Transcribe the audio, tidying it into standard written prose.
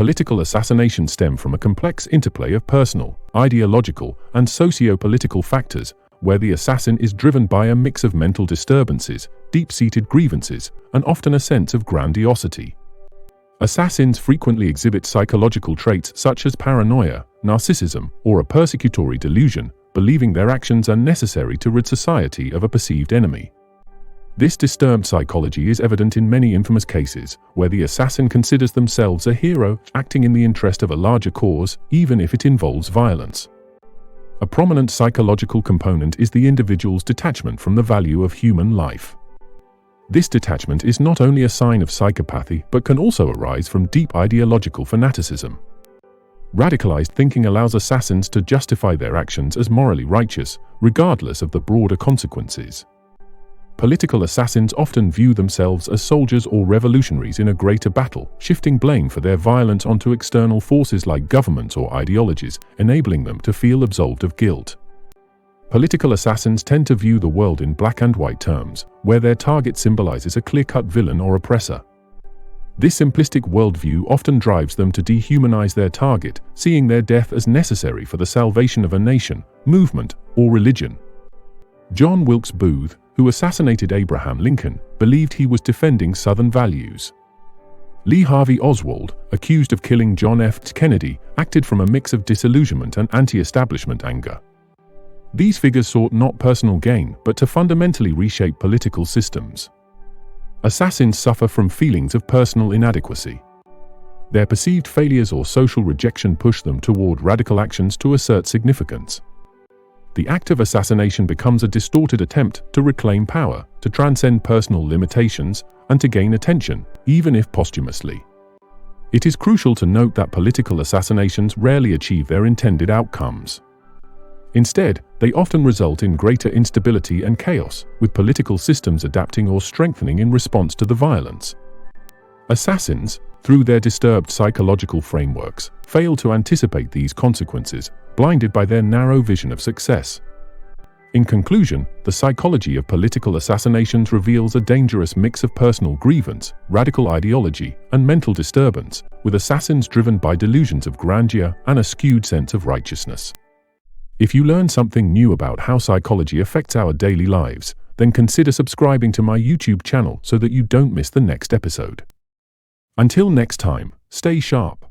Political assassinations stem from a complex interplay of personal, ideological, and sociopolitical factors, where the assassin is driven by a mix of mental disturbances, deep-seated grievances, and often a sense of grandiosity. Assassins frequently exhibit psychological traits such as paranoia, narcissism, or a persecutory delusion, believing their actions are necessary to rid society of a perceived enemy. This disturbed psychology is evident in many infamous cases, where the assassin considers themselves a hero, acting in the interest of a larger cause, even if it involves violence. A prominent psychological component is the individual's detachment from the value of human life. This detachment is not only a sign of psychopathy but can also arise from deep ideological fanaticism. Radicalized thinking allows assassins to justify their actions as morally righteous, regardless of the broader consequences. Political assassins often view themselves as soldiers or revolutionaries in a greater battle, shifting blame for their violence onto external forces like governments or ideologies, enabling them to feel absolved of guilt. Political assassins tend to view the world in black and white terms, where their target symbolizes a clear-cut villain or oppressor. This simplistic worldview often drives them to dehumanize their target, seeing their death as necessary for the salvation of a nation, movement, or religion. John Wilkes Booth, who assassinated Abraham Lincoln, believed he was defending Southern values. Lee Harvey Oswald, accused of killing John F. Kennedy, acted from a mix of disillusionment and anti-establishment anger. These figures sought not personal gain, but to fundamentally reshape political systems. Assassins suffer from feelings of personal inadequacy. Their perceived failures or social rejection push them toward radical actions to assert significance. The act of assassination becomes a distorted attempt to reclaim power, to transcend personal limitations, and to gain attention, even if posthumously. It is crucial to note that political assassinations rarely achieve their intended outcomes. Instead, they often result in greater instability and chaos, with political systems adapting or strengthening in response to the violence. Assassins, through their disturbed psychological frameworks, fail to anticipate these consequences, blinded by their narrow vision of success. In conclusion, the psychology of political assassinations reveals a dangerous mix of personal grievance, radical ideology, and mental disturbance, with assassins driven by delusions of grandeur and a skewed sense of righteousness. If you learn something new about how psychology affects our daily lives, then consider subscribing to my YouTube channel so that you don't miss the next episode. Until next time, stay sharp.